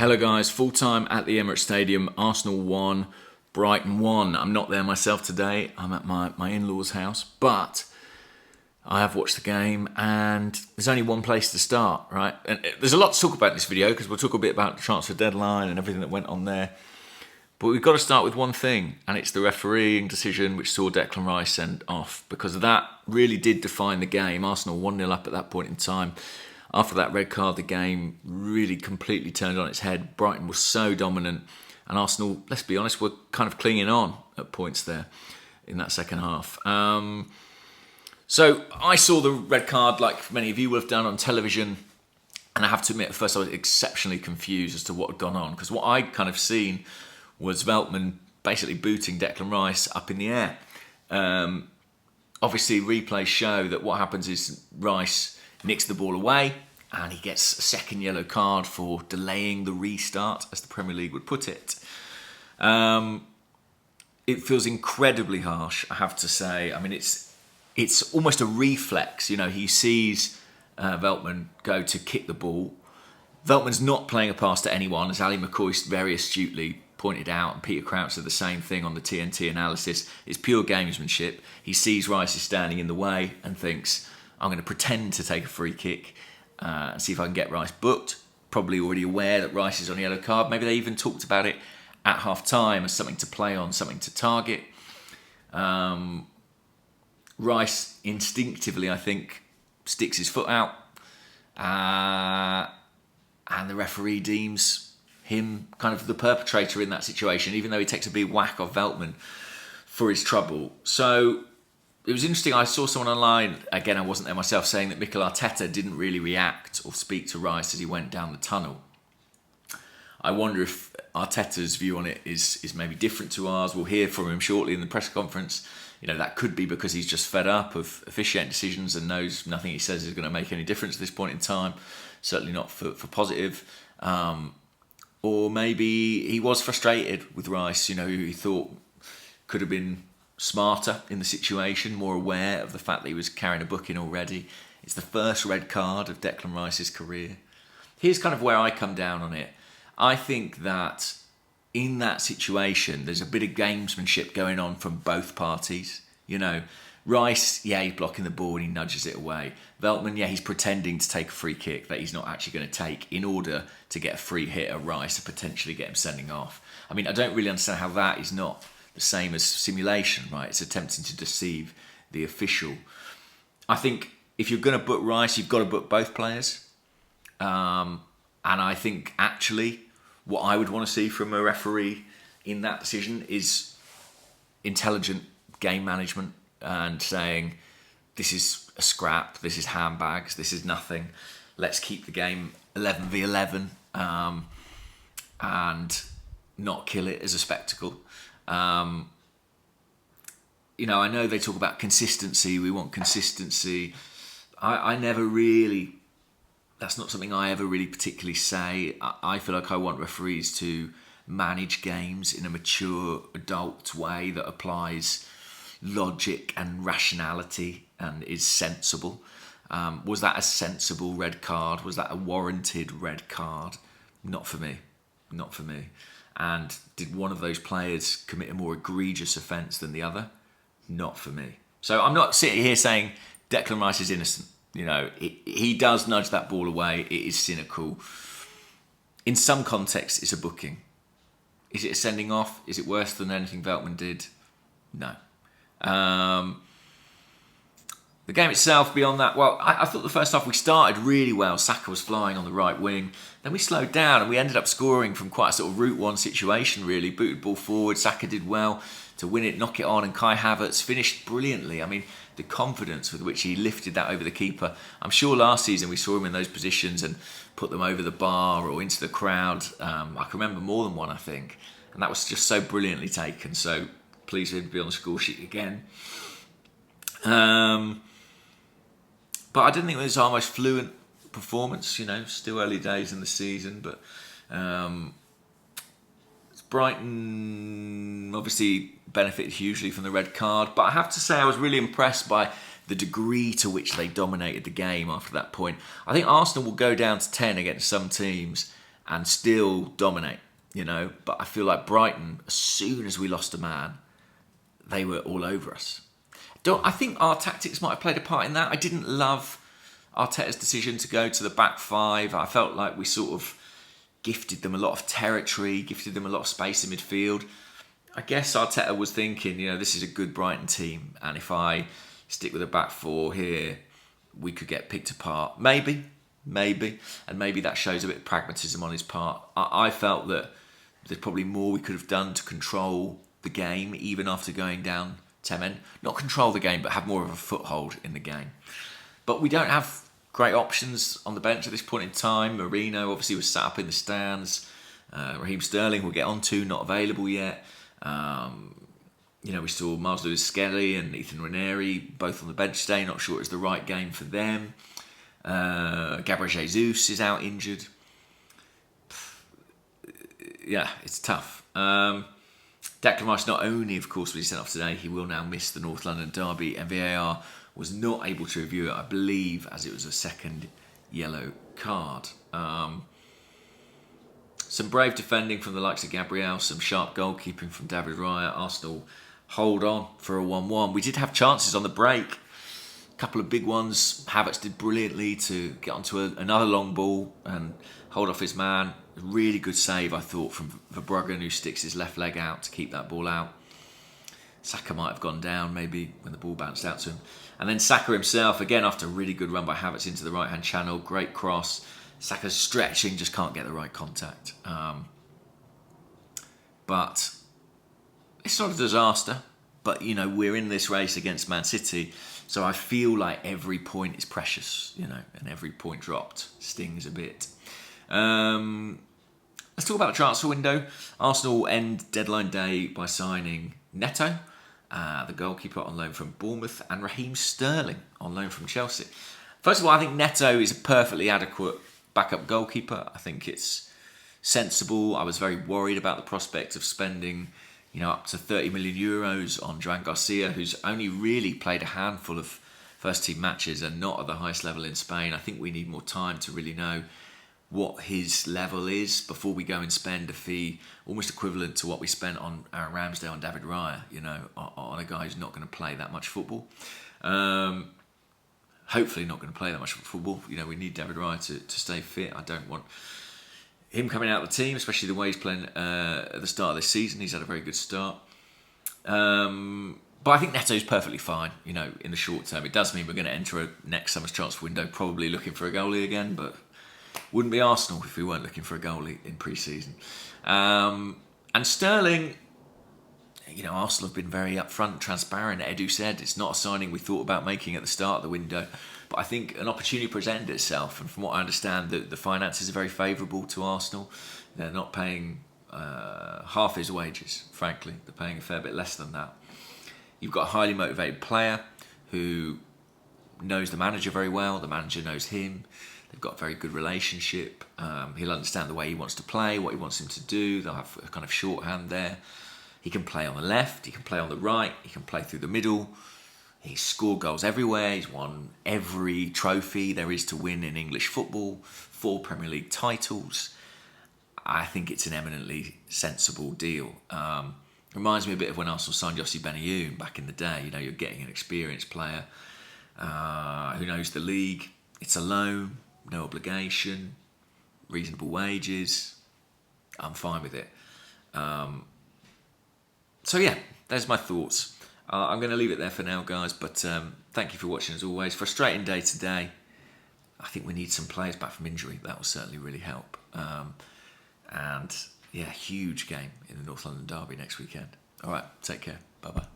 Hello guys, full time at the Emirates Stadium, Arsenal 1, Brighton 1. I'm not there myself today, I'm at my in-laws' house, but I have watched the game and there's only one place to start, right? And there's a lot to talk about in this video because we'll talk a bit about the transfer deadline and everything that went on there. But we've got to start with one thing, and it's the refereeing decision which saw Declan Rice sent off, because that really did define the game. Arsenal 1-0 up at that point in time. After that red card, the game really completely turned on its head. Brighton was so dominant, and Arsenal, let's be honest, were kind of clinging on at points there in that second half. So I saw the red card, like many of you will have done, on television, and I have to admit, at first I was exceptionally confused as to what had gone on, because what I'd kind of seen was Veltman basically booting Declan Rice up in the air. Obviously, replays show that what happens is Rice nicks the ball away and he gets a second yellow card for delaying the restart, as the Premier League would put it. It feels incredibly harsh, I have to say. I mean, it's almost a reflex. You know, he sees Veltman go to kick the ball. Veltman's not playing a pass to anyone, as Ali McCoy very astutely pointed out, and Peter Crouch said the same thing on the TNT analysis. It's pure gamesmanship. He sees Rice is standing in the way and thinks, I'm going to pretend to take a free kick and see if I can get Rice booked. Probably already aware that Rice is on a yellow card. Maybe they even talked about it at half-time as something to play on, something to target. Rice instinctively, I think, sticks his foot out, and the referee deems him kind of the perpetrator in that situation, even though he takes a big whack of Veltman for his trouble. So it was interesting. I saw someone online, again, I wasn't there myself, saying that Mikel Arteta didn't really react or speak to Rice as he went down the tunnel. I wonder if Arteta's view on it is maybe different to ours. We'll hear from him shortly in the press conference. You know, that could be because he's just fed up of officiating decisions and knows nothing he says is going to make any difference at this point in time. Certainly not for positive. Or maybe he was frustrated with Rice, you know, who he thought could have been smarter in the situation, more aware of the fact that he was carrying a booking already. It's the first red card of Declan Rice's career. Here's kind of where I come down on it. I think that in that situation, there's a bit of gamesmanship going on from both parties. You know, Rice, yeah, he's blocking the ball and he nudges it away. Veltman, yeah, he's pretending to take a free kick that he's not actually going to take in order to get a free hit at Rice and potentially get him sending off. I mean, I don't really understand how that is not the same as simulation, right? It's attempting to deceive the official. I think if you're going to book Rice, you've got to book both players. And I think actually what I would want to see from a referee in that decision is intelligent game management and saying, this is a scrap, this is handbags, this is nothing. Let's keep the game 11v11 and not kill it as a spectacle. You know, I know they talk about consistency. We want consistency. I never really, that's not something I ever really particularly say. I feel like I want referees to manage games in a mature, adult way that applies logic and rationality and is sensible. Was that a sensible red card? Was that a warranted red card? Not for me. Not for me. And did one of those players commit a more egregious offence than the other? Not for me. So I'm not sitting here saying Declan Rice is innocent. You know, he does nudge that ball away. It is cynical. In some contexts, it's a booking. Is it a sending off? Is it worse than anything Veltman did? No. The game itself, beyond that, well, I thought the first half we started really well. Saka was flying on the right wing. Then we slowed down and we ended up scoring from quite a sort of route one situation, really. Booted ball forward. Saka did well to win it, knock it on, and Kai Havertz finished brilliantly. I mean, the confidence with which he lifted that over the keeper. I'm sure last season we saw him in those positions and put them over the bar or into the crowd. I can remember more than one, I think. And that was just so brilliantly taken. So pleased for him to be on the score sheet again. But I didn't think it was our most fluent performance, you know, still early days in the season. But Brighton obviously benefited hugely from the red card. But I have to say I was really impressed by the degree to which they dominated the game after that point. I think Arsenal will go down to 10 against some teams and still dominate, But I feel like Brighton, as soon as we lost a man, they were all over us. I think our tactics might have played a part in that. I didn't love Arteta's decision to go to the back five. I felt like we sort of gifted them a lot of territory, gifted them a lot of space in midfield. I guess Arteta was thinking, this is a good Brighton team, and if I stick with a back four here, we could get picked apart. Maybe, and maybe that shows a bit of pragmatism on his part. I felt that there's probably more we could have done to control the game, even after going down 10 men. Not control the game, but have more of a foothold in the game. But we don't have great options on the bench at this point in time. Marino obviously was sat up in the stands. Raheem Sterling we'll get on to, not available yet. We saw Miles Lewis-Skelly and Ethan Ranieri both on the bench today. Not sure it was the right game for them. Gabriel Jesus is out injured. Yeah, it's tough. Declan Rice, not only, of course, was he sent off today, he will now miss the North London derby, and VAR was not able to review it, I believe, as it was a second yellow card. Some brave defending from the likes of Gabriel, some sharp goalkeeping from David Raya. Arsenal hold on for a 1-1. We did have chances on the break. A couple of big ones. Havertz did brilliantly to get onto another long ball and hold off his man. A really good save, I thought, from Verbruggen, who sticks his left leg out to keep that ball out. Saka might have gone down maybe when the ball bounced out to him. And then Saka himself, again, after a really good run by Havertz into the right-hand channel. Great cross. Saka's stretching, just can't get the right contact. But it's not a disaster. But, we're in this race against Man City. So I feel like every point is precious, and every point dropped stings a bit. Let's talk about the transfer window. Arsenal end deadline day by signing Neto, the goalkeeper on loan from Bournemouth, and Raheem Sterling on loan from Chelsea. First of all, I think Neto is a perfectly adequate backup goalkeeper. I think it's sensible. I was very worried about the prospect of spending, up to 30 million euros on Joan Garcia, who's only really played a handful of first-team matches and not at the highest level in Spain. I think we need more time to really know what his level is before we go and spend a fee almost equivalent to what we spent on Aaron Ramsdale and David Raya, on a guy who's not going to play that much football. Hopefully not going to play that much football. We need David Raya to stay fit. I don't want him coming out of the team, especially the way he's playing at the start of this season. He's had a very good start. But I think Neto's perfectly fine, in the short term. It does mean we're going to enter next summer's transfer window probably looking for a goalie again, but wouldn't be Arsenal if we weren't looking for a goalie in pre-season. And Sterling, Arsenal have been very upfront, transparent. Edu said it's not a signing we thought about making at the start of the window, but I think an opportunity presented itself. And from what I understand, the finances are very favourable to Arsenal. They're not paying half his wages, frankly. They're paying a fair bit less than that. You've got a highly motivated player who knows the manager very well. The manager knows him. They've got a very good relationship. He'll understand the way he wants to play, what he wants him to do. They'll have a kind of shorthand there. He can play on the left, he can play on the right, he can play through the middle. He's scored goals everywhere. He's won every trophy there is to win in English football, 4 Premier League titles. I think it's an eminently sensible deal. Reminds me a bit of when Arsenal signed Yossi Benayoun back in the day. You're getting an experienced player who knows the league. It's a loan, no obligation, reasonable wages. I'm fine with it. So yeah, there's my thoughts. I'm going to leave it there for now, guys, but thank you for watching as always. Frustrating day today. I think we need some players back from injury. That will certainly really help. And yeah, huge game in the North London derby next weekend. All right, take care. Bye-bye.